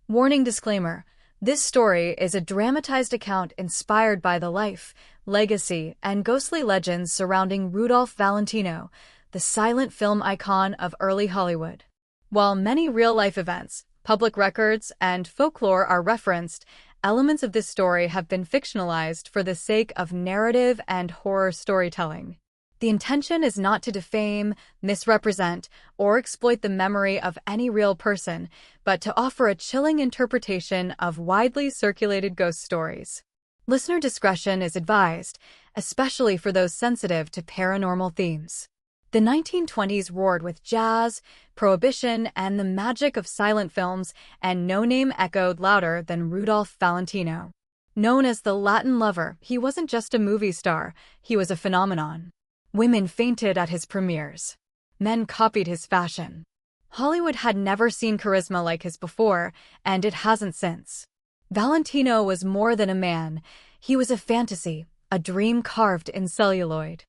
Warning disclaimer. This story is a dramatized account inspired by the life, legacy, and ghostly legends surrounding Rudolph Valentino, the silent film icon of early Hollywood. While many real-life events, public records, and folklore are referenced, elements of this story have been fictionalized for the sake of narrative and horror storytelling. The intention is not to defame, misrepresent, or exploit the memory of any real person, but to offer a chilling interpretation of widely circulated ghost stories. Listener discretion is advised, especially for those sensitive to paranormal themes. The 1920s roared with jazz, prohibition, and the magic of silent films, and no name echoed louder than Rudolph Valentino. Known as the Latin lover, he wasn't just a movie star, he was a phenomenon. Women fainted at his premieres. Men copied his fashion. Hollywood had never seen charisma like his before, and it hasn't since. Valentino was more than a man. He was a fantasy, a dream carved in celluloid.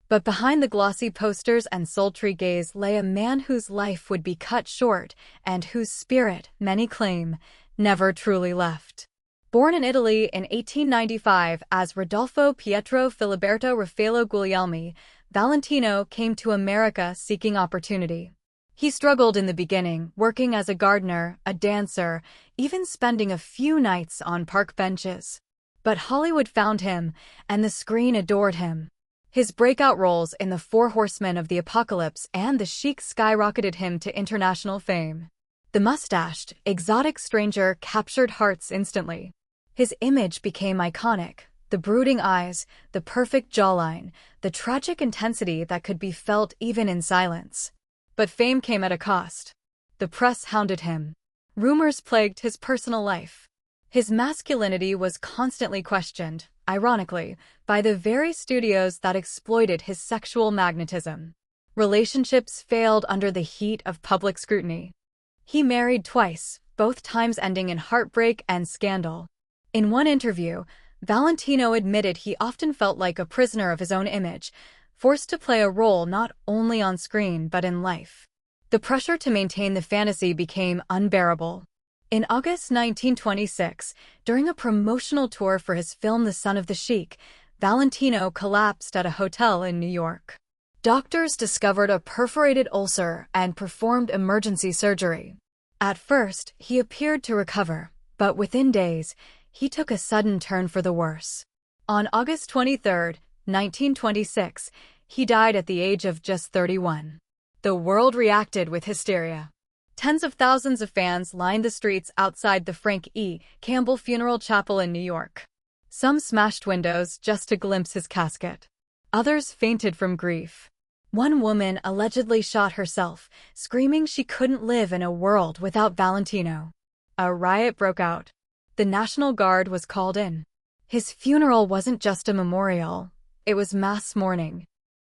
But behind the glossy posters and sultry gaze lay a man whose life would be cut short and whose spirit, many claim, never truly left. Born in Italy in 1895 as Rodolfo Pietro Filiberto Raffaello Guglielmi, Valentino came to America seeking opportunity. He struggled in the beginning, working as a gardener, a dancer, even spending a few nights on park benches. But Hollywood found him, and the screen adored him. His breakout roles in The Four Horsemen of the Apocalypse and The Sheik skyrocketed him to international fame. The mustached, exotic stranger captured hearts instantly. His image became iconic. The brooding eyes, the perfect jawline, the tragic intensity that could be felt even in silence. But fame came at a cost. The press hounded him. Rumors plagued his personal life. His masculinity was constantly questioned, ironically, by the very studios that exploited his sexual magnetism. Relationships failed under the heat of public scrutiny. He married twice, both times ending in heartbreak and scandal. In one interview, Valentino admitted he often felt like a prisoner of his own image, forced to play a role not only on screen but in life. The pressure to maintain the fantasy became unbearable. In August 1926, during a promotional tour for his film The Son of the Sheik, Valentino collapsed at a hotel in New York. Doctors discovered a perforated ulcer and performed emergency surgery. At first, he appeared to recover, but within days, he took a sudden turn for the worse. On August 23, 1926, he died at the age of just 31. The world reacted with hysteria. Tens of thousands of fans lined the streets outside the Frank E. Campbell Funeral Chapel in New York. Some smashed windows just to glimpse his casket. Others fainted from grief. One woman allegedly shot herself, screaming she couldn't live in a world without Valentino. A riot broke out. The National Guard was called in. His funeral wasn't just a memorial. It was mass mourning.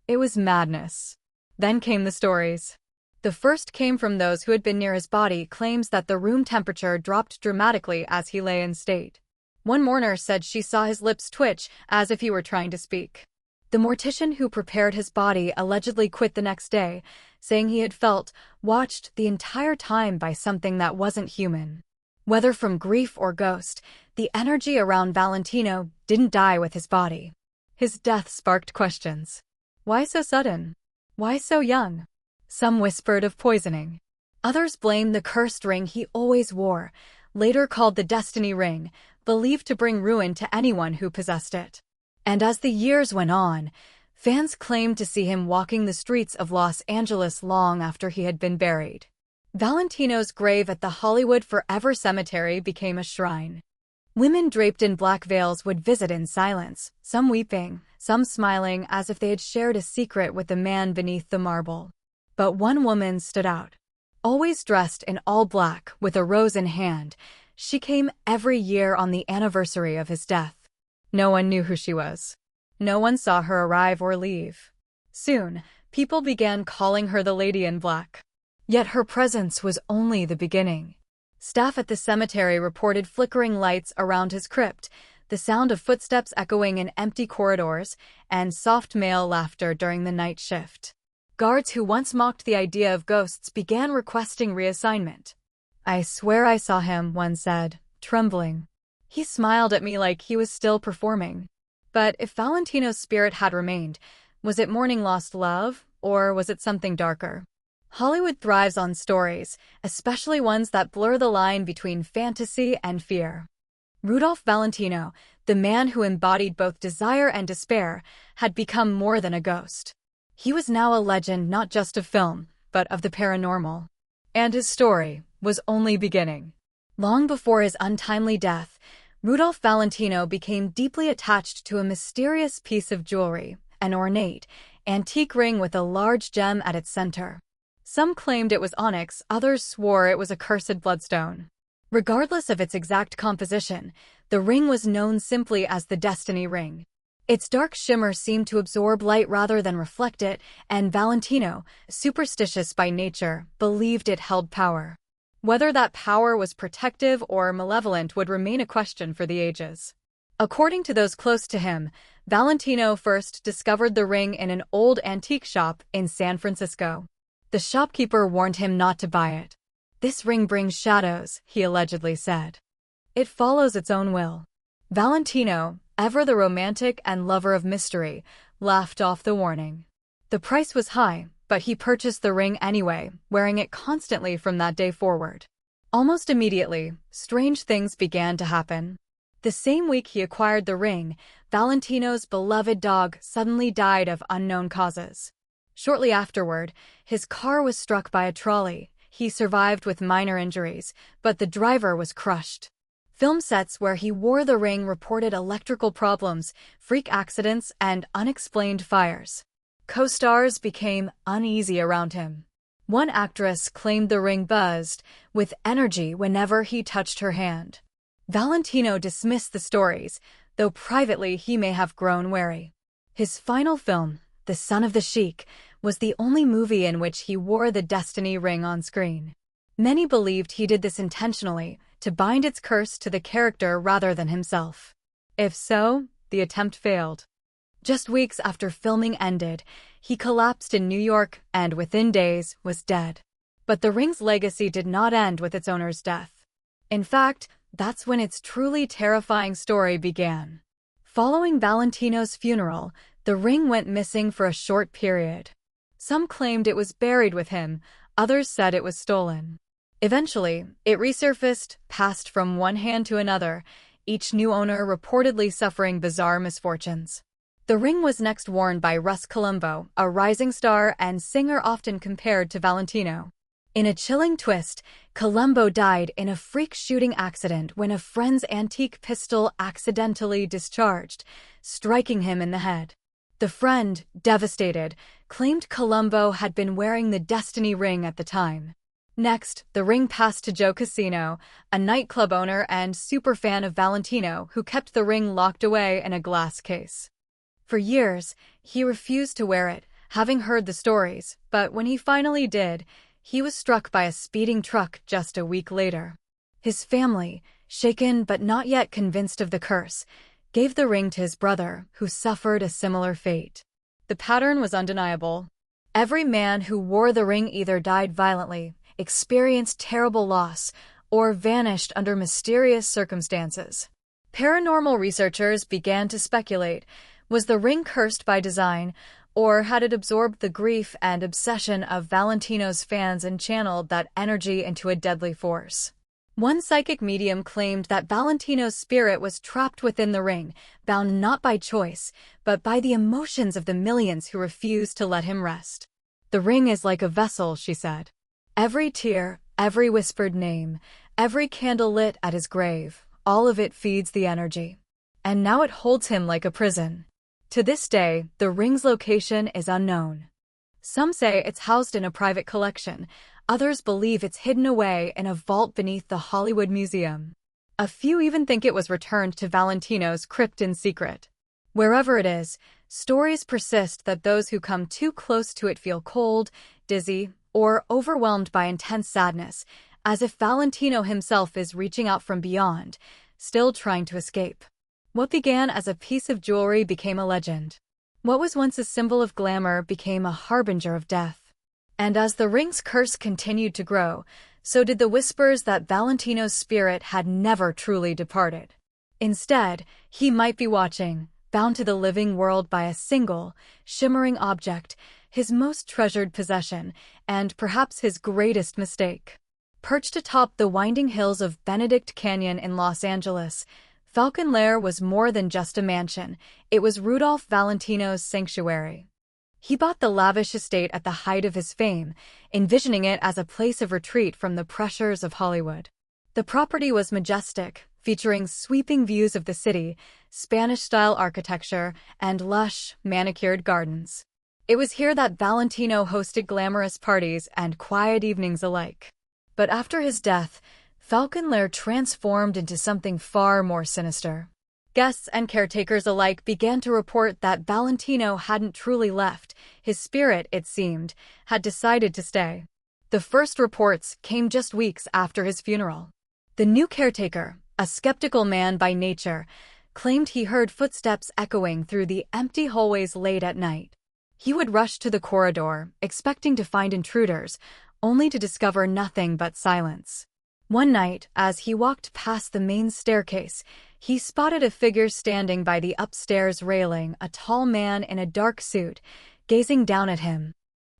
It was madness. Then came the stories. The first came from those who had been near his body, claims that the room temperature dropped dramatically as he lay in state. One mourner said she saw his lips twitch as if he were trying to speak. The mortician who prepared his body allegedly quit the next day, saying he had felt watched the entire time by something that wasn't human. Whether from grief or ghost, the energy around Valentino didn't die with his body. His death sparked questions. Why so sudden? Why so young? Some whispered of poisoning. Others blamed the cursed ring he always wore, later called the Destiny Ring, believed to bring ruin to anyone who possessed it. And as the years went on, fans claimed to see him walking the streets of Los Angeles long after he had been buried. Valentino's grave at the Hollywood Forever Cemetery became a shrine. Women draped in black veils would visit in silence, some weeping, some smiling as if they had shared a secret with the man beneath the marble. But one woman stood out. Always dressed in all black, with a rose in hand, she came every year on the anniversary of his death. No one knew who she was. No one saw her arrive or leave. Soon, people began calling her the Lady in Black. Yet her presence was only the beginning. Staff at the cemetery reported flickering lights around his crypt, the sound of footsteps echoing in empty corridors, and soft male laughter during the night shift. Guards who once mocked the idea of ghosts began requesting reassignment. "I swear I saw him," one said, trembling. "He smiled at me like he was still performing." But if Valentino's spirit had remained, was it mourning lost love, or was it something darker? Hollywood thrives on stories, especially ones that blur the line between fantasy and fear. Rudolph Valentino, the man who embodied both desire and despair, had become more than a ghost. He was now a legend not just of film, but of the paranormal. And his story was only beginning. Long before his untimely death, Rudolph Valentino became deeply attached to a mysterious piece of jewelry, an ornate, antique ring with a large gem at its center. Some claimed it was onyx, others swore it was a cursed bloodstone. Regardless of its exact composition, the ring was known simply as the Destiny Ring. Its dark shimmer seemed to absorb light rather than reflect it, and Valentino, superstitious by nature, believed it held power. Whether that power was protective or malevolent would remain a question for the ages. According to those close to him, Valentino first discovered the ring in an old antique shop in San Francisco. The shopkeeper warned him not to buy it. "This ring brings shadows," he allegedly said. "It follows its own will." Valentino, ever the romantic and lover of mystery, laughed off the warning. The price was high, but he purchased the ring anyway, wearing it constantly from that day forward. Almost immediately, strange things began to happen. The same week he acquired the ring, Valentino's beloved dog suddenly died of unknown causes. Shortly afterward, his car was struck by a trolley. He survived with minor injuries, but the driver was crushed. Film sets where he wore the ring reported electrical problems, freak accidents, and unexplained fires. Co-stars became uneasy around him. One actress claimed the ring buzzed with energy whenever he touched her hand. Valentino dismissed the stories, though privately he may have grown wary. His final film, The Son of the Sheik, was the only movie in which he wore the Destiny Ring on screen. Many believed he did this intentionally, to bind its curse to the character rather than himself. If so, the attempt failed. Just weeks after filming ended, he collapsed in New York and within days was dead. But the ring's legacy did not end with its owner's death. In fact, that's when its truly terrifying story began. Following Valentino's funeral, the ring went missing for a short period. Some claimed it was buried with him, others said it was stolen. Eventually, it resurfaced, passed from one hand to another, each new owner reportedly suffering bizarre misfortunes. The ring was next worn by Russ Columbo, a rising star and singer often compared to Valentino. In a chilling twist, Columbo died in a freak shooting accident when a friend's antique pistol accidentally discharged, striking him in the head. The friend, devastated, claimed Columbo had been wearing the Destiny Ring at the time. Next, the ring passed to Joe Casino, a nightclub owner and superfan of Valentino who kept the ring locked away in a glass case. For years, he refused to wear it, having heard the stories, but when he finally did, he was struck by a speeding truck just a week later. His family, shaken but not yet convinced of the curse, gave the ring to his brother, who suffered a similar fate. The pattern was undeniable. Every man who wore the ring either died violently, experienced terrible loss, or vanished under mysterious circumstances. Paranormal researchers began to speculate, was the ring cursed by design, or had it absorbed the grief and obsession of Valentino's fans and channeled that energy into a deadly force? One psychic medium claimed that Valentino's spirit was trapped within the ring, bound not by choice, but by the emotions of the millions who refused to let him rest. "The ring is like a vessel," she said. "Every tear, every whispered name, every candle lit at his grave, all of it feeds the energy. And now it holds him like a prison." To this day, the ring's location is unknown. Some say it's housed in a private collection, others believe it's hidden away in a vault beneath the Hollywood Museum. A few even think it was returned to Valentino's crypt in secret. Wherever it is, stories persist that those who come too close to it feel cold, dizzy, or overwhelmed by intense sadness, as if Valentino himself is reaching out from beyond, still trying to escape. What began as a piece of jewelry became a legend. What was once a symbol of glamour became a harbinger of death. And as the ring's curse continued to grow, so did the whispers that Valentino's spirit had never truly departed. Instead, he might be watching, bound to the living world by a single, shimmering object, his most treasured possession, and perhaps his greatest mistake. Perched atop the winding hills of Benedict Canyon in Los Angeles, Falcon Lair was more than just a mansion. It was Rudolph Valentino's sanctuary. He bought the lavish estate at the height of his fame, envisioning it as a place of retreat from the pressures of Hollywood. The property was majestic, featuring sweeping views of the city, Spanish-style architecture, and lush, manicured gardens. It was here that Valentino hosted glamorous parties and quiet evenings alike. But after his death, Falcon Lair transformed into something far more sinister. Guests and caretakers alike began to report that Valentino hadn't truly left. His spirit, it seemed, had decided to stay. The first reports came just weeks after his funeral. The new caretaker, a skeptical man by nature, claimed he heard footsteps echoing through the empty hallways late at night. He would rush to the corridor, expecting to find intruders, only to discover nothing but silence. One night, as he walked past the main staircase, he spotted a figure standing by the upstairs railing, a tall man in a dark suit, gazing down at him.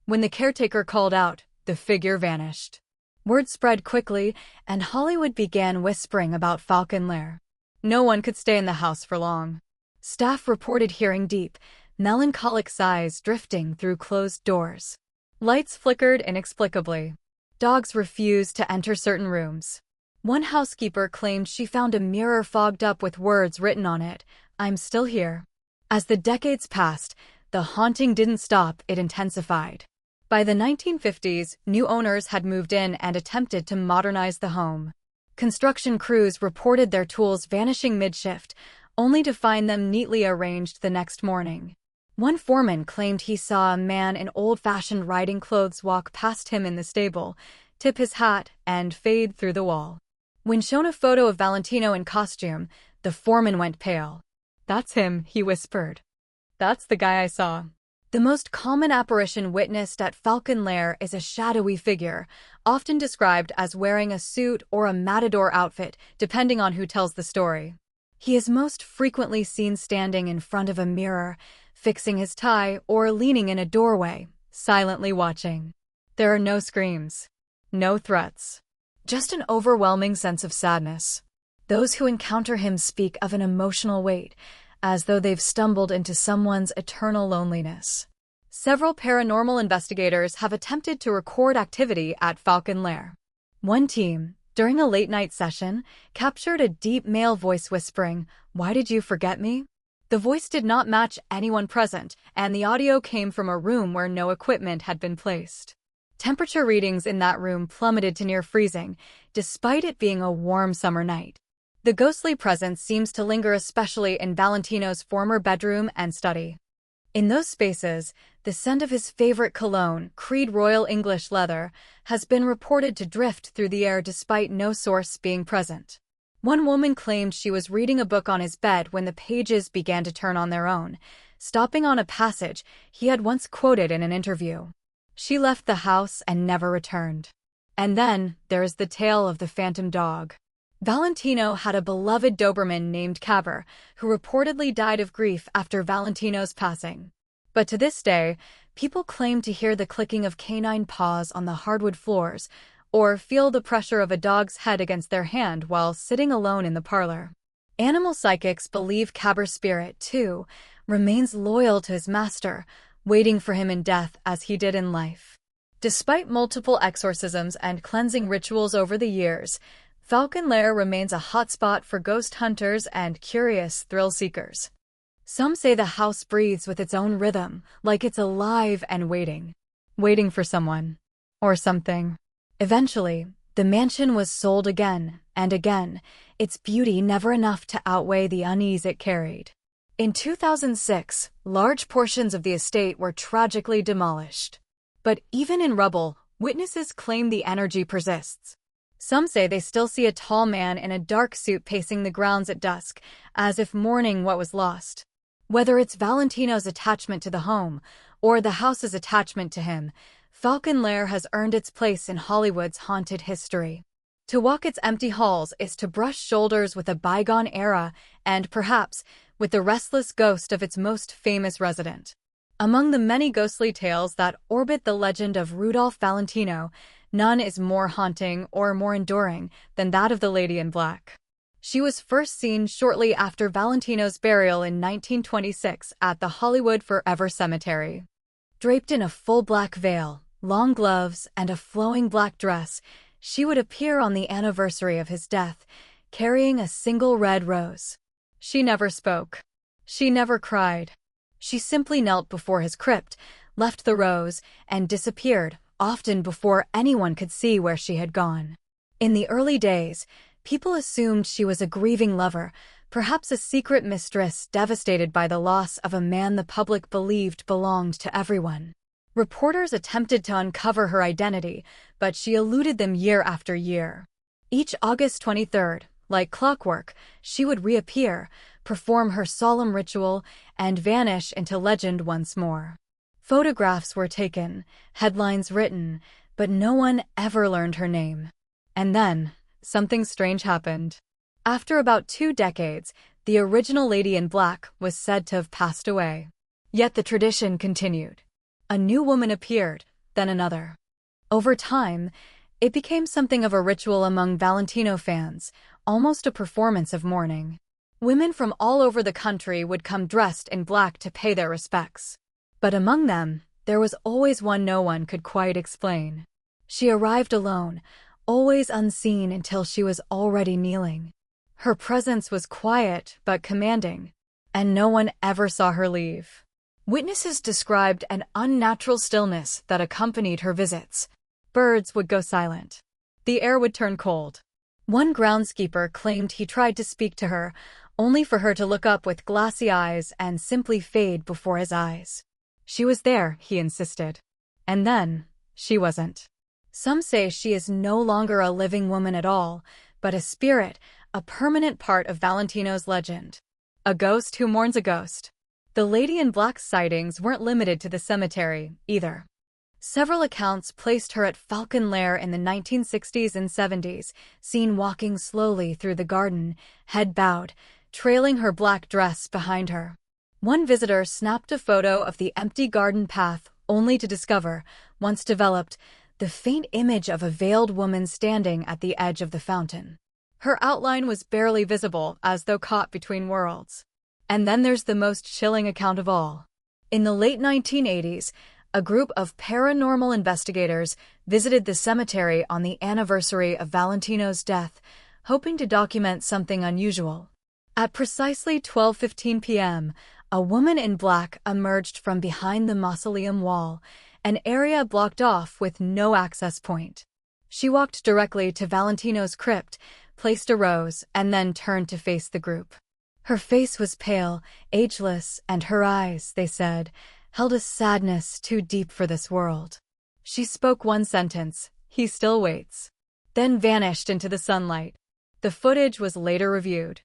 When the caretaker called out, the figure vanished. Word spread quickly, and Hollywood began whispering about Falcon Lair. No one could stay in the house for long. Staff reported hearing deep, melancholic sighs drifting through closed doors. Lights flickered inexplicably. Dogs refused to enter certain rooms. One housekeeper claimed she found a mirror fogged up with words written on it, "I'm still here." As the decades passed, the haunting didn't stop, it intensified. By the 1950s, new owners had moved in and attempted to modernize the home. Construction crews reported their tools vanishing mid-shift, only to find them neatly arranged the next morning. One foreman claimed he saw a man in old-fashioned riding clothes walk past him in the stable, tip his hat, and fade through the wall. When shown a photo of Valentino in costume, the foreman went pale. "That's him," he whispered. "That's the guy I saw." The most common apparition witnessed at Falcon Lair is a shadowy figure, often described as wearing a suit or a matador outfit, depending on who tells the story. He is most frequently seen standing in front of a mirror, fixing his tie, or leaning in a doorway, silently watching. There are no screams, no threats, just an overwhelming sense of sadness. Those who encounter him speak of an emotional weight, as though they've stumbled into someone's eternal loneliness. Several paranormal investigators have attempted to record activity at Falcon Lair. One team, during a late-night session, captured a deep male voice whispering, "Why did you forget me?" The voice did not match anyone present, and the audio came from a room where no equipment had been placed. Temperature readings in that room plummeted to near freezing, despite it being a warm summer night. The ghostly presence seems to linger especially in Valentino's former bedroom and study. In those spaces, the scent of his favorite cologne, Creed Royal English Leather, has been reported to drift through the air despite no source being present. One woman claimed she was reading a book on his bed when the pages began to turn on their own, stopping on a passage he had once quoted in an interview. She left the house and never returned. And then, there is the tale of the phantom dog. Valentino had a beloved Doberman named Cabber, who reportedly died of grief after Valentino's passing. But to this day, people claim to hear the clicking of canine paws on the hardwood floors, or feel the pressure of a dog's head against their hand while sitting alone in the parlor. Animal psychics believe Cabber's spirit, too, remains loyal to his master, waiting for him in death as he did in life. Despite multiple exorcisms and cleansing rituals over the years, Falcon Lair remains a hotspot for ghost hunters and curious thrill seekers. Some say the house breathes with its own rhythm, like it's alive and waiting for someone or something. Eventually, the mansion was sold again and again, its beauty never enough to outweigh the unease it carried. In 2006, large portions of the estate were tragically demolished. But even in rubble, witnesses claim the energy persists. Some say they still see a tall man in a dark suit pacing the grounds at dusk, as if mourning what was lost. Whether it's Valentino's attachment to the home or the house's attachment to him, Falcon Lair has earned its place in Hollywood's haunted history. To walk its empty halls is to brush shoulders with a bygone era and, perhaps, with the restless ghost of its most famous resident. Among the many ghostly tales that orbit the legend of Rudolph Valentino, none is more haunting or more enduring than that of the Lady in Black. She was first seen shortly after Valentino's burial in 1926 at the Hollywood Forever Cemetery. Draped in a full black veil, long gloves, and a flowing black dress, she would appear on the anniversary of his death, carrying a single red rose. She never spoke. She never cried. She simply knelt before his crypt, left the rose, and disappeared, often before anyone could see where she had gone. In the early days, people assumed she was a grieving lover, perhaps a secret mistress devastated by the loss of a man the public believed belonged to everyone. Reporters attempted to uncover her identity, but she eluded them year after year. Each August 23rd, like clockwork, she would reappear, perform her solemn ritual, and vanish into legend once more. Photographs were taken, headlines written, but no one ever learned her name. And then, something strange happened. After about 2 decades, the original Lady in Black was said to have passed away. Yet the tradition continued. A new woman appeared, then another. Over time, it became something of a ritual among Valentino fans, almost a performance of mourning. Women from all over the country would come dressed in black to pay their respects. But among them, there was always one no one could quite explain. She arrived alone, always unseen until she was already kneeling. Her presence was quiet but commanding, and no one ever saw her leave. Witnesses described an unnatural stillness that accompanied her visits. Birds would go silent. The air would turn cold. One groundskeeper claimed he tried to speak to her, only for her to look up with glassy eyes and simply fade before his eyes. She was there, he insisted. And then, she wasn't. Some say she is no longer a living woman at all, but a spirit, a permanent part of Valentino's legend. A ghost who mourns a ghost. The Lady in Black's sightings weren't limited to the cemetery, either. Several accounts placed her at Falcon Lair in the 1960s and 70s, seen walking slowly through the garden, head bowed, trailing her black dress behind her. One visitor snapped a photo of the empty garden path, only to discover, once developed, the faint image of a veiled woman standing at the edge of the fountain. Her outline was barely visible, as though caught between worlds. And then there's the most chilling account of all. In the late 1980s, a group of paranormal investigators visited the cemetery on the anniversary of Valentino's death, hoping to document something unusual. At precisely 12:15 p.m., a woman in black emerged from behind the mausoleum wall, an area blocked off with no access point. She walked directly to Valentino's crypt, placed a rose, and then turned to face the group. Her face was pale, ageless, and her eyes, they said, held a sadness too deep for this world. She spoke one sentence, "He still waits," then vanished into the sunlight. The footage was later reviewed.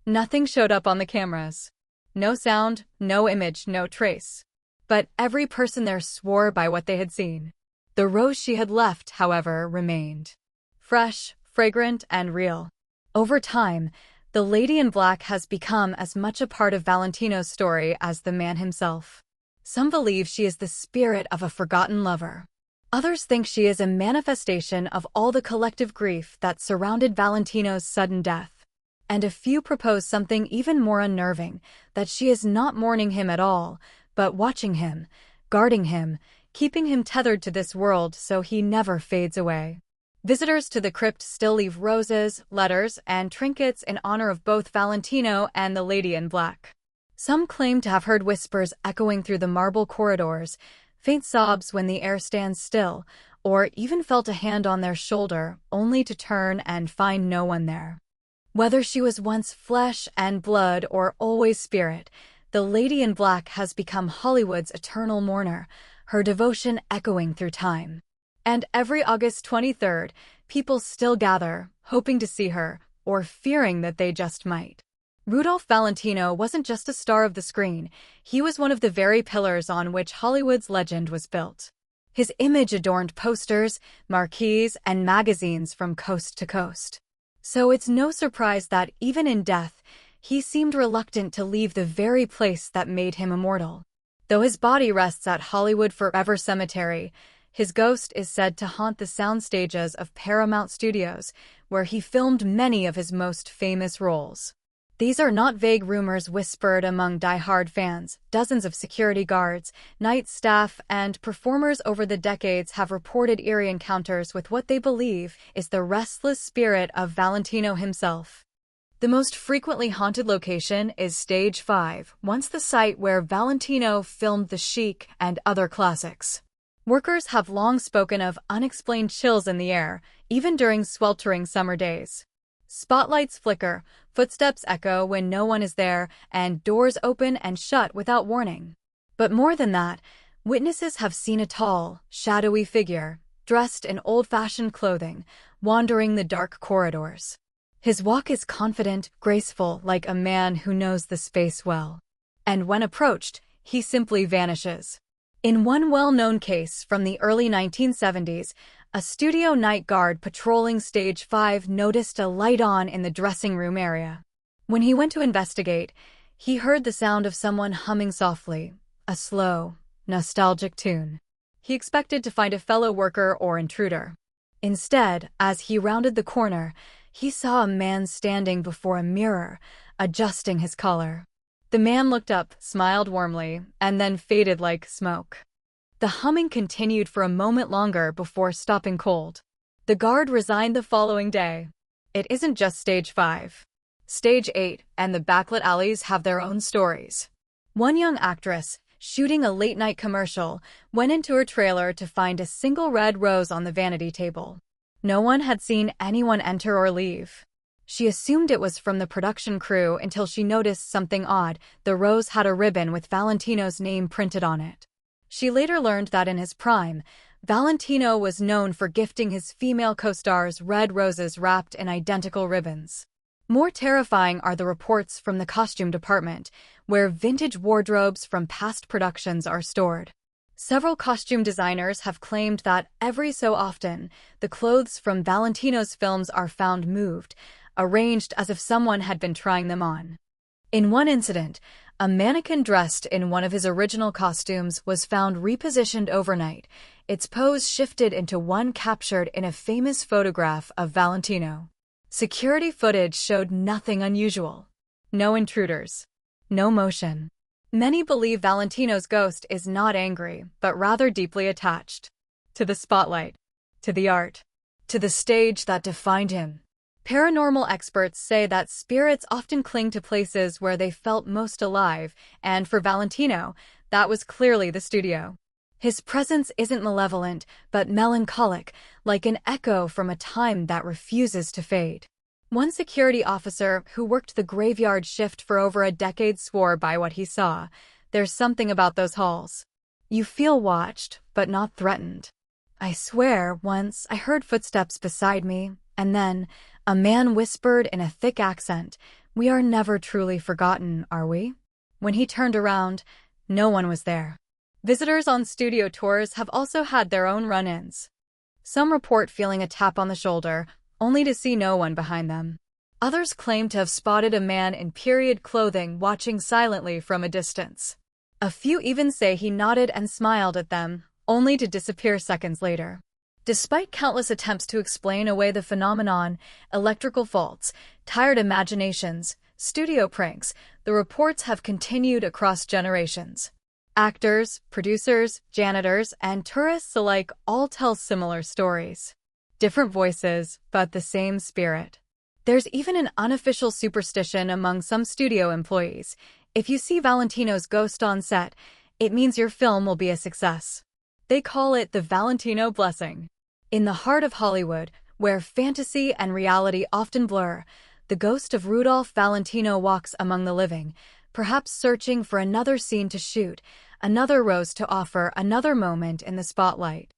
Nothing showed up on the cameras. No sound, no image, no trace. But every person there swore by what they had seen. The rose she had left, however, remained. Fresh, fragrant, and real. Over time, the Lady in Black has become as much a part of Valentino's story as the man himself. Some believe she is the spirit of a forgotten lover. Others think she is a manifestation of all the collective grief that surrounded Valentino's sudden death. And a few propose something even more unnerving, that she is not mourning him at all, but watching him, guarding him, keeping him tethered to this world so he never fades away. Visitors to the crypt still leave roses, letters, and trinkets in honor of both Valentino and the Lady in Black. Some claim to have heard whispers echoing through the marble corridors, faint sobs when the air stands still, or even felt a hand on their shoulder, only to turn and find no one there. Whether she was once flesh and blood or always spirit, the Lady in Black has become Hollywood's eternal mourner, her devotion echoing through time. And every August 23rd, people still gather, hoping to see her, or fearing that they just might. Rudolph Valentino wasn't just a star of the screen, he was one of the very pillars on which Hollywood's legend was built. His image adorned posters, marquees, and magazines from coast to coast. So it's no surprise that, even in death, he seemed reluctant to leave the very place that made him immortal. Though his body rests at Hollywood Forever Cemetery, his ghost is said to haunt the sound stages of Paramount Studios, where he filmed many of his most famous roles. These are not vague rumors whispered among die-hard fans. Dozens of security guards, night staff, and performers over the decades have reported eerie encounters with what they believe is the restless spirit of Valentino himself. The most frequently haunted location is Stage 5, once the site where Valentino filmed The Sheik and other classics. Workers have long spoken of unexplained chills in the air, even during sweltering summer days. Spotlights flicker, footsteps echo when no one is there, and doors open and shut without warning. But more than that, witnesses have seen a tall, shadowy figure, dressed in old-fashioned clothing, wandering the dark corridors. His walk is confident, graceful, like a man who knows the space well. And when approached, he simply vanishes. In one well-known case from the early 1970s, a studio night guard patrolling Stage 5 noticed a light on in the dressing room area. When he went to investigate, he heard the sound of someone humming softly, a slow, nostalgic tune. He expected to find a fellow worker or intruder. Instead, as he rounded the corner, he saw a man standing before a mirror, adjusting his collar. The man looked up, smiled warmly, and then faded like smoke. The humming continued for a moment longer before stopping cold. The guard resigned the following day. It isn't just Stage 5. Stage 8 and the backlit alleys have their own stories. One young actress, shooting a late-night commercial, went into her trailer to find a single red rose on the vanity table. No one had seen anyone enter or leave. She assumed it was from the production crew until she noticed something odd. The rose had a ribbon with Valentino's name printed on it. She later learned that in his prime, Valentino was known for gifting his female co-stars red roses wrapped in identical ribbons. More terrifying are the reports from the costume department, where vintage wardrobes from past productions are stored. Several costume designers have claimed that every so often, the clothes from Valentino's films are found moved, arranged as if someone had been trying them on. In one incident, a mannequin dressed in one of his original costumes was found repositioned overnight, its pose shifted into one captured in a famous photograph of Valentino. Security footage showed nothing unusual. No intruders. No motion. Many believe Valentino's ghost is not angry, but rather deeply attached. To the spotlight. To the art. To the stage that defined him. Paranormal experts say that spirits often cling to places where they felt most alive, and for Valentino, that was clearly the studio. His presence isn't malevolent, but melancholic, like an echo from a time that refuses to fade. One security officer who worked the graveyard shift for over a decade swore by what he saw. There's something about those halls. You feel watched, but not threatened. I swear, once I heard footsteps beside me, and then a man whispered in a thick accent, "We are never truly forgotten, are we?" When he turned around, no one was there. Visitors on studio tours have also had their own run-ins. Some report feeling a tap on the shoulder, only to see no one behind them. Others claim to have spotted a man in period clothing watching silently from a distance. A few even say he nodded and smiled at them, only to disappear seconds later. Despite countless attempts to explain away the phenomenon, electrical faults, tired imaginations, studio pranks, the reports have continued across generations. Actors, producers, janitors, and tourists alike all tell similar stories. Different voices, but the same spirit. There's even an unofficial superstition among some studio employees. If you see Valentino's ghost on set, it means your film will be a success. They call it the Valentino blessing. In the heart of Hollywood, where fantasy and reality often blur, the ghost of Rudolph Valentino walks among the living, perhaps searching for another scene to shoot, another rose to offer, another moment in the spotlight.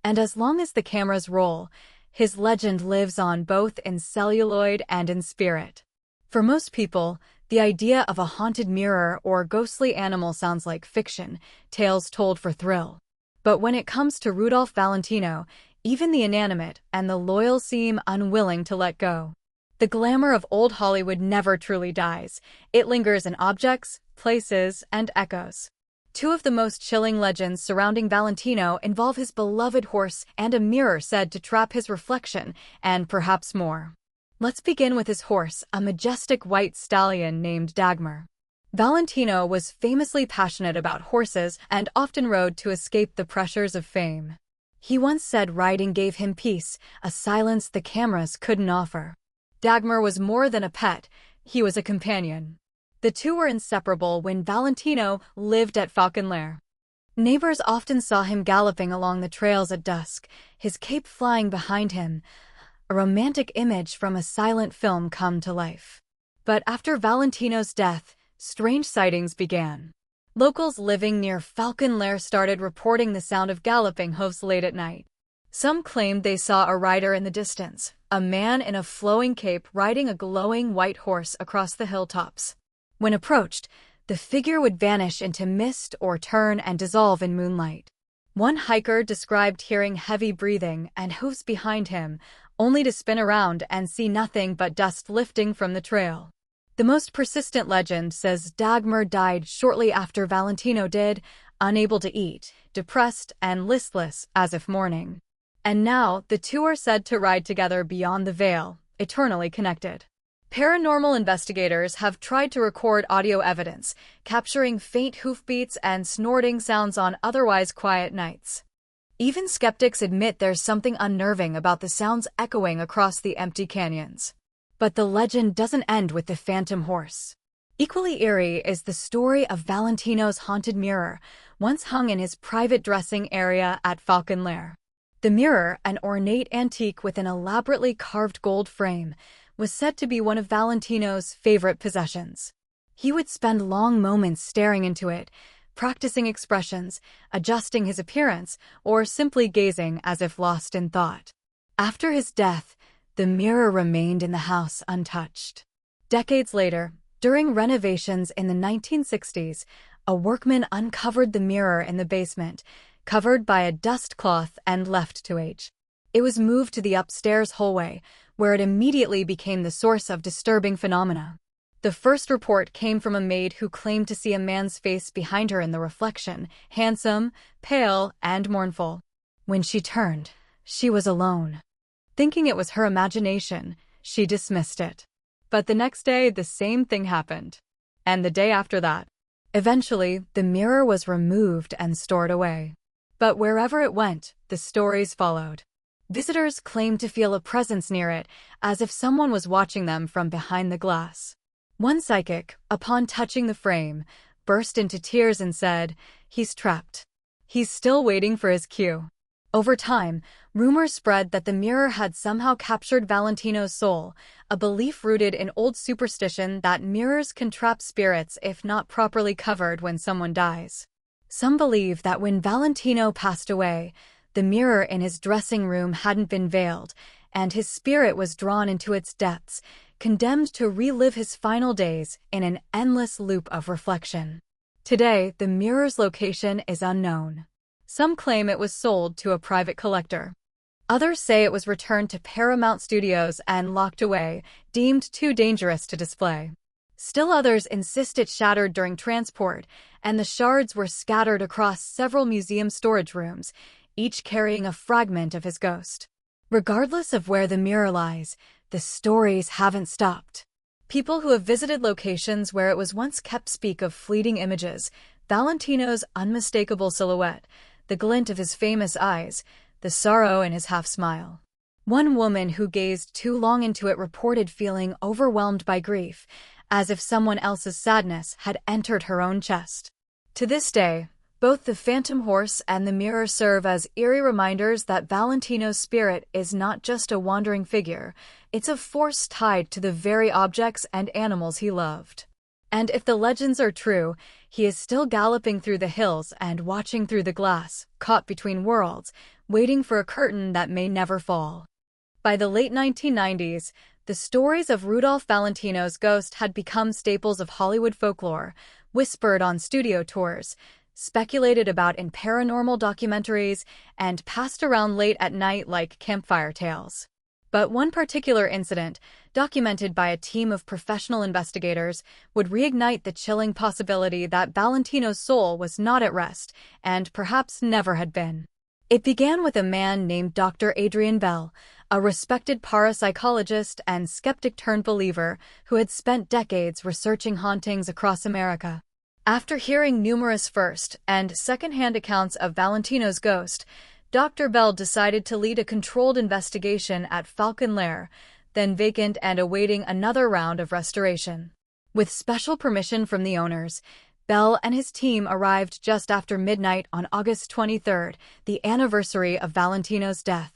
And as long as the cameras roll, his legend lives on both in celluloid and in spirit. For most people, the idea of a haunted mirror or ghostly animal sounds like fiction, tales told for thrill. But when it comes to Rudolph Valentino, even the inanimate and the loyal seem unwilling to let go. The glamour of old Hollywood never truly dies. It lingers in objects, places, and echoes. Two of the most chilling legends surrounding Valentino involve his beloved horse and a mirror said to trap his reflection, and perhaps more. Let's begin with his horse, a majestic white stallion named Dagmar. Valentino was famously passionate about horses and often rode to escape the pressures of fame. He once said riding gave him peace, a silence the cameras couldn't offer. Dagmar was more than a pet, he was a companion. The two were inseparable when Valentino lived at Falconlair. Neighbors often saw him galloping along the trails at dusk, his cape flying behind him, a romantic image from a silent film come to life. But after Valentino's death, strange sightings began. Locals living near Falconlair started reporting the sound of galloping hoofs late at night. Some claimed they saw a rider in the distance, a man in a flowing cape riding a glowing white horse across the hilltops. When approached, the figure would vanish into mist or turn and dissolve in moonlight. One hiker described hearing heavy breathing and hoofs behind him, only to spin around and see nothing but dust lifting from the trail. The most persistent legend says Dagmar died shortly after Valentino did, unable to eat, depressed and listless as if mourning. And now, the two are said to ride together beyond the veil, eternally connected. Paranormal investigators have tried to record audio evidence, capturing faint hoofbeats and snorting sounds on otherwise quiet nights. Even skeptics admit there's something unnerving about the sounds echoing across the empty canyons. But the legend doesn't end with the phantom horse. Equally eerie is the story of Valentino's haunted mirror, once hung in his private dressing area at Falconlair. The mirror, an ornate antique with an elaborately carved gold frame, was said to be one of Valentino's favorite possessions. He would spend long moments staring into it, practicing expressions, adjusting his appearance, or simply gazing as if lost in thought. After his death, the mirror remained in the house untouched. Decades later, during renovations in the 1960s, a workman uncovered the mirror in the basement, covered by a dust cloth and left to age. It was moved to the upstairs hallway, where it immediately became the source of disturbing phenomena. The first report came from a maid who claimed to see a man's face behind her in the reflection, handsome, pale, and mournful. When she turned, she was alone. Thinking it was her imagination, she dismissed it. But the next day, the same thing happened. And the day after that. Eventually, the mirror was removed and stored away. But wherever it went, the stories followed. Visitors claimed to feel a presence near it, as if someone was watching them from behind the glass. One psychic, upon touching the frame, burst into tears and said, "He's trapped. He's still waiting for his cue." Over time, rumors spread that the mirror had somehow captured Valentino's soul, a belief rooted in old superstition that mirrors can trap spirits if not properly covered when someone dies. Some believe that when Valentino passed away, the mirror in his dressing room hadn't been veiled, and his spirit was drawn into its depths, condemned to relive his final days in an endless loop of reflection. Today, the mirror's location is unknown. Some claim it was sold to a private collector. Others say it was returned to Paramount Studios and locked away, deemed too dangerous to display. Still others insist it shattered during transport, and the shards were scattered across several museum storage rooms, each carrying a fragment of his ghost. Regardless of where the mirror lies, the stories haven't stopped. People who have visited locations where it was once kept speak of fleeting images, Valentino's unmistakable silhouette, the glint of his famous eyes, the sorrow in his half-smile. One woman who gazed too long into it reported feeling overwhelmed by grief, as if someone else's sadness had entered her own chest. To this day, both the phantom horse and the mirror serve as eerie reminders that Valentino's spirit is not just a wandering figure, it's a force tied to the very objects and animals he loved. And if the legends are true, he is still galloping through the hills and watching through the glass, caught between worlds, waiting for a curtain that may never fall. By the late 1990s, the stories of Rudolph Valentino's ghost had become staples of Hollywood folklore, whispered on studio tours, speculated about in paranormal documentaries, and passed around late at night like campfire tales. But one particular incident, documented by a team of professional investigators, would reignite the chilling possibility that Valentino's soul was not at rest, and perhaps never had been. It began with a man named Dr. Adrian Bell, a respected parapsychologist and skeptic-turned-believer who had spent decades researching hauntings across America. After hearing numerous first- and second-hand accounts of Valentino's ghost, Dr. Bell decided to lead a controlled investigation at Falcon Lair, then vacant and awaiting another round of restoration. With special permission from the owners, Bell and his team arrived just after midnight on August 23rd, the anniversary of Valentino's death.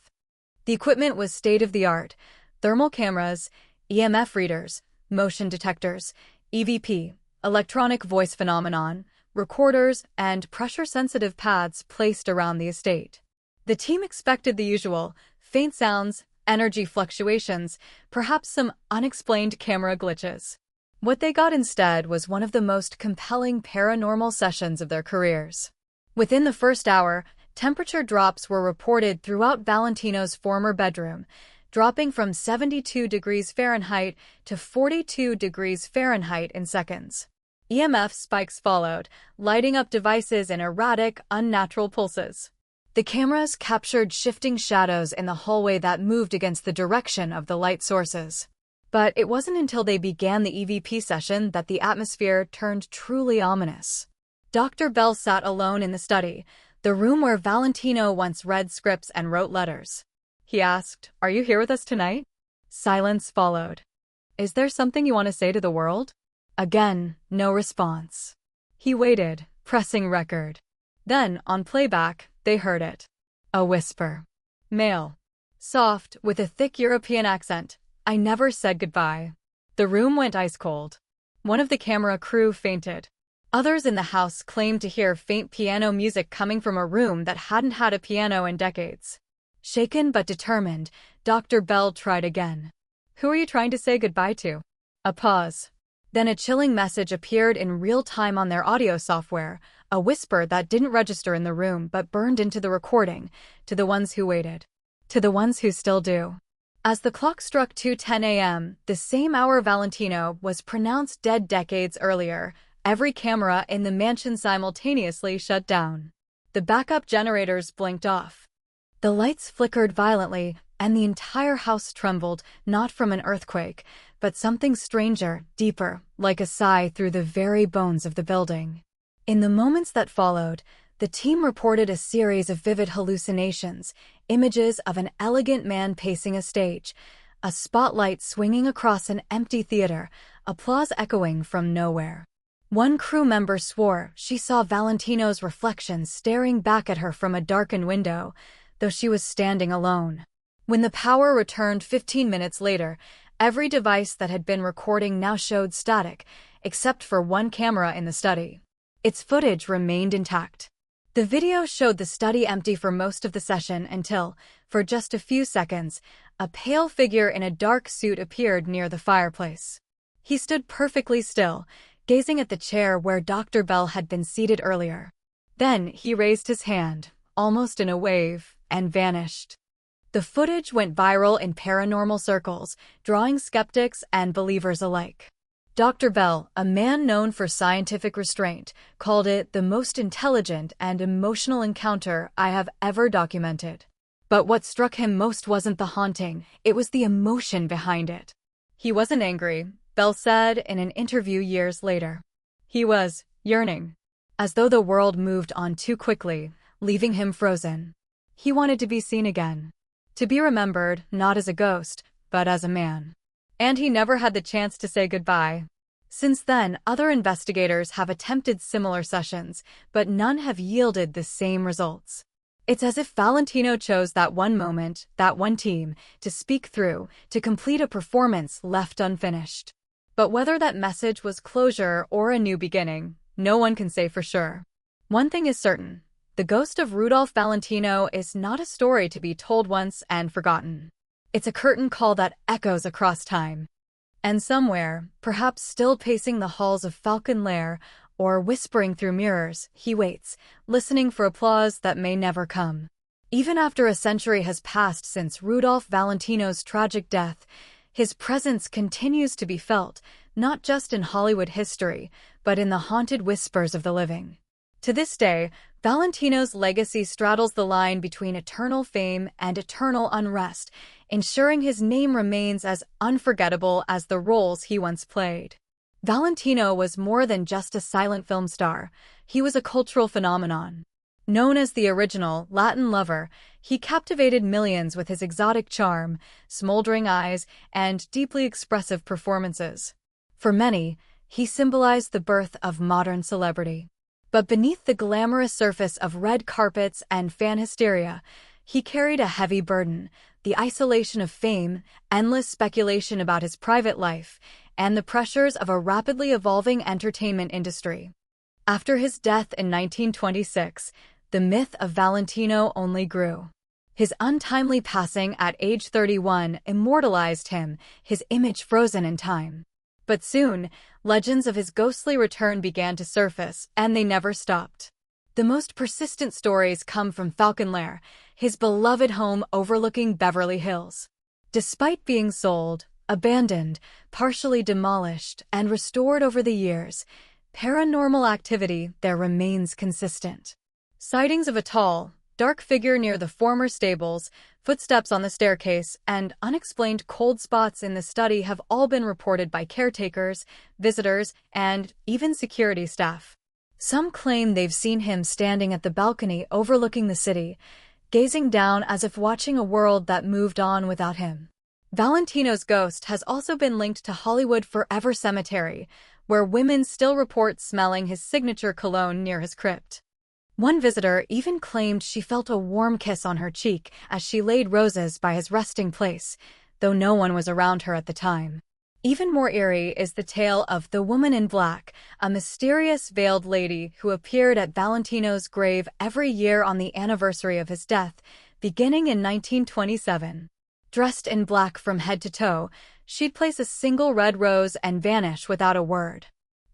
The equipment was state-of-the-art: thermal cameras, EMF readers, motion detectors, EVP, electronic voice phenomenon, recorders, and pressure-sensitive pads placed around the estate. The team expected the usual: faint sounds, energy fluctuations, perhaps some unexplained camera glitches. What they got instead was one of the most compelling paranormal sessions of their careers. Within the first hour, temperature drops were reported throughout Valentino's former bedroom, dropping from 72 degrees Fahrenheit to 42 degrees Fahrenheit in seconds. EMF spikes followed, lighting up devices in erratic, unnatural pulses. The cameras captured shifting shadows in the hallway that moved against the direction of the light sources. But it wasn't until they began the EVP session that the atmosphere turned truly ominous. Dr. Bell sat alone in the study, the room where Valentino once read scripts and wrote letters. He asked, "Are you here with us tonight?" Silence followed. "Is there something you want to say to the world?" Again, no response. He waited, pressing record. Then, on playback, they heard it. A whisper. Male. Soft, with a thick European accent. "I never said goodbye." The room went ice cold. One of the camera crew fainted. Others in the house claimed to hear faint piano music coming from a room that hadn't had a piano in decades. Shaken but determined, Dr. Bell tried again. "Who are you trying to say goodbye to?" A pause. Then a chilling message appeared in real time on their audio software, a whisper that didn't register in the room but burned into the recording, to the ones who waited. To the ones who still do. As the clock struck 2:10 a.m., the same hour Valentino was pronounced dead decades earlier, every camera in the mansion simultaneously shut down. The backup generators blinked off. The lights flickered violently, and the entire house trembled, not from an earthquake, but something stranger, deeper, like a sigh through the very bones of the building. In the moments that followed, the team reported a series of vivid hallucinations, images of an elegant man pacing a stage, a spotlight swinging across an empty theater, applause echoing from nowhere. One crew member swore she saw Valentino's reflection staring back at her from a darkened window, though she was standing alone. When the power returned 15 minutes later, every device that had been recording now showed static, except for one camera in the study. Its footage remained intact. The video showed the study empty for most of the session until, for just a few seconds, a pale figure in a dark suit appeared near the fireplace. He stood perfectly still, gazing at the chair where Dr. Bell had been seated earlier. Then he raised his hand, almost in a wave, and vanished. The footage went viral in paranormal circles, drawing skeptics and believers alike. Dr. Bell, a man known for scientific restraint, called it the most intelligent and emotional encounter I have ever documented. But what struck him most wasn't the haunting, it was the emotion behind it. He wasn't angry, Bell said in an interview years later. He was yearning, as though the world moved on too quickly, leaving him frozen. He wanted to be seen again. To be remembered, not as a ghost, but as a man. And he never had the chance to say goodbye. Since then, other investigators have attempted similar sessions, but none have yielded the same results. It's as if Valentino chose that one moment, that one team, to speak through, to complete a performance left unfinished. But whether that message was closure or a new beginning, no one can say for sure. One thing is certain: the ghost of Rudolph Valentino is not a story to be told once and forgotten. It's a curtain call that echoes across time. And somewhere, perhaps still pacing the halls of Falcon Lair, or whispering through mirrors, he waits, listening for applause that may never come. Even after a century has passed since Rudolph Valentino's tragic death, his presence continues to be felt, not just in Hollywood history, but in the haunted whispers of the living. To this day, Valentino's legacy straddles the line between eternal fame and eternal unrest, ensuring his name remains as unforgettable as the roles he once played. Valentino was more than just a silent film star. He was a cultural phenomenon. Known as the original Latin lover, he captivated millions with his exotic charm, smoldering eyes, and deeply expressive performances. For many, he symbolized the birth of modern celebrity. But beneath the glamorous surface of red carpets and fan hysteria, he carried a heavy burden: the isolation of fame, endless speculation about his private life, and the pressures of a rapidly evolving entertainment industry. After his death in 1926, the myth of Valentino only grew. His untimely passing at age 31 immortalized him, his image frozen in time. But soon, legends of his ghostly return began to surface, and they never stopped. The most persistent stories come from Falcon Lair, his beloved home overlooking Beverly Hills. Despite being sold, abandoned, partially demolished, and restored over the years, paranormal activity there remains consistent. Sightings of a tall, dark figure near the former stables, footsteps on the staircase, and unexplained cold spots in the study have all been reported by caretakers, visitors, and even security staff. Some claim they've seen him standing at the balcony overlooking the city, gazing down as if watching a world that moved on without him. Valentino's ghost has also been linked to Hollywood Forever Cemetery, where women still report smelling his signature cologne near his crypt. One visitor even claimed she felt a warm kiss on her cheek as she laid roses by his resting place, though no one was around her at the time. Even more eerie is the tale of the Woman in Black, a mysterious veiled lady who appeared at Valentino's grave every year on the anniversary of his death, beginning in 1927. Dressed in black from head to toe, she'd place a single red rose and vanish without a word.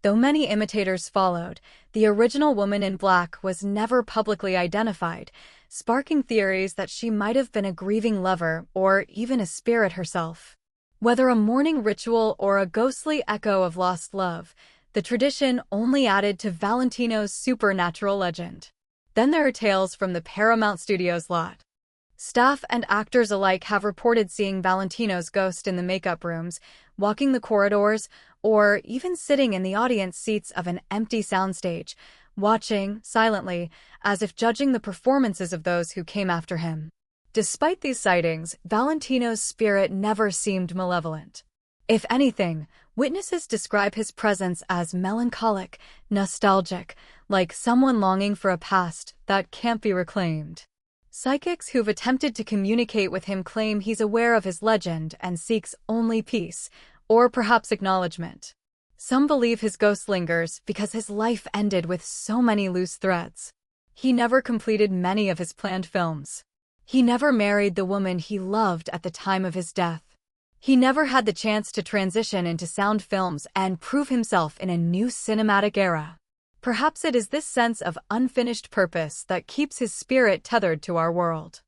Though many imitators followed, the original Woman in Black was never publicly identified, sparking theories that she might have been a grieving lover or even a spirit herself. Whether a mourning ritual or a ghostly echo of lost love, the tradition only added to Valentino's supernatural legend. Then there are tales from the Paramount Studios lot. Staff and actors alike have reported seeing Valentino's ghost in the makeup rooms, walking the corridors, or even sitting in the audience seats of an empty soundstage, watching, silently, as if judging the performances of those who came after him. Despite these sightings, Valentino's spirit never seemed malevolent. If anything, witnesses describe his presence as melancholic, nostalgic, like someone longing for a past that can't be reclaimed. Psychics who've attempted to communicate with him claim he's aware of his legend and seeks only peace, or perhaps acknowledgement. Some believe his ghost lingers because his life ended with so many loose threads. He never completed many of his planned films. He never married the woman he loved at the time of his death. He never had the chance to transition into sound films and prove himself in a new cinematic era. Perhaps it is this sense of unfinished purpose that keeps his spirit tethered to our world.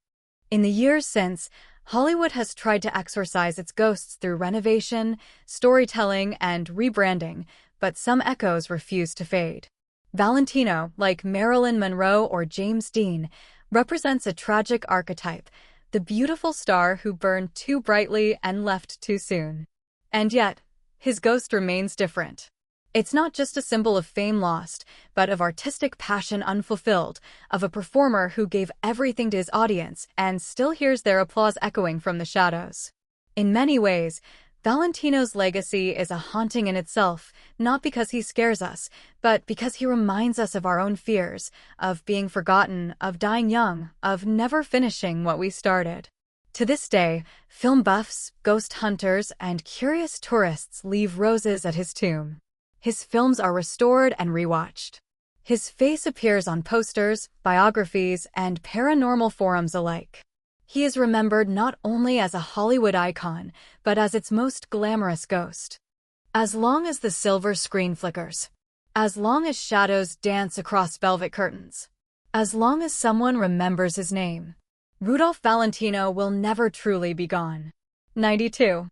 In the years since, Hollywood has tried to exorcise its ghosts through renovation, storytelling, and rebranding, but some echoes refuse to fade. Valentino, like Marilyn Monroe or James Dean, represents a tragic archetype, the beautiful star who burned too brightly and left too soon. And yet, his ghost remains different. It's not just a symbol of fame lost, but of artistic passion unfulfilled, of a performer who gave everything to his audience and still hears their applause echoing from the shadows. In many ways, Valentino's legacy is a haunting in itself, not because he scares us, but because he reminds us of our own fears, of being forgotten, of dying young, of never finishing what we started. To this day, film buffs, ghost hunters, and curious tourists leave roses at his tomb. His films are restored and rewatched. His face appears on posters, biographies, and paranormal forums alike. He is remembered not only as a Hollywood icon, but as its most glamorous ghost. As long as the silver screen flickers, As long as shadows dance across velvet curtains. As long as someone remembers his name. Rudolph Valentino will never truly be gone. 92.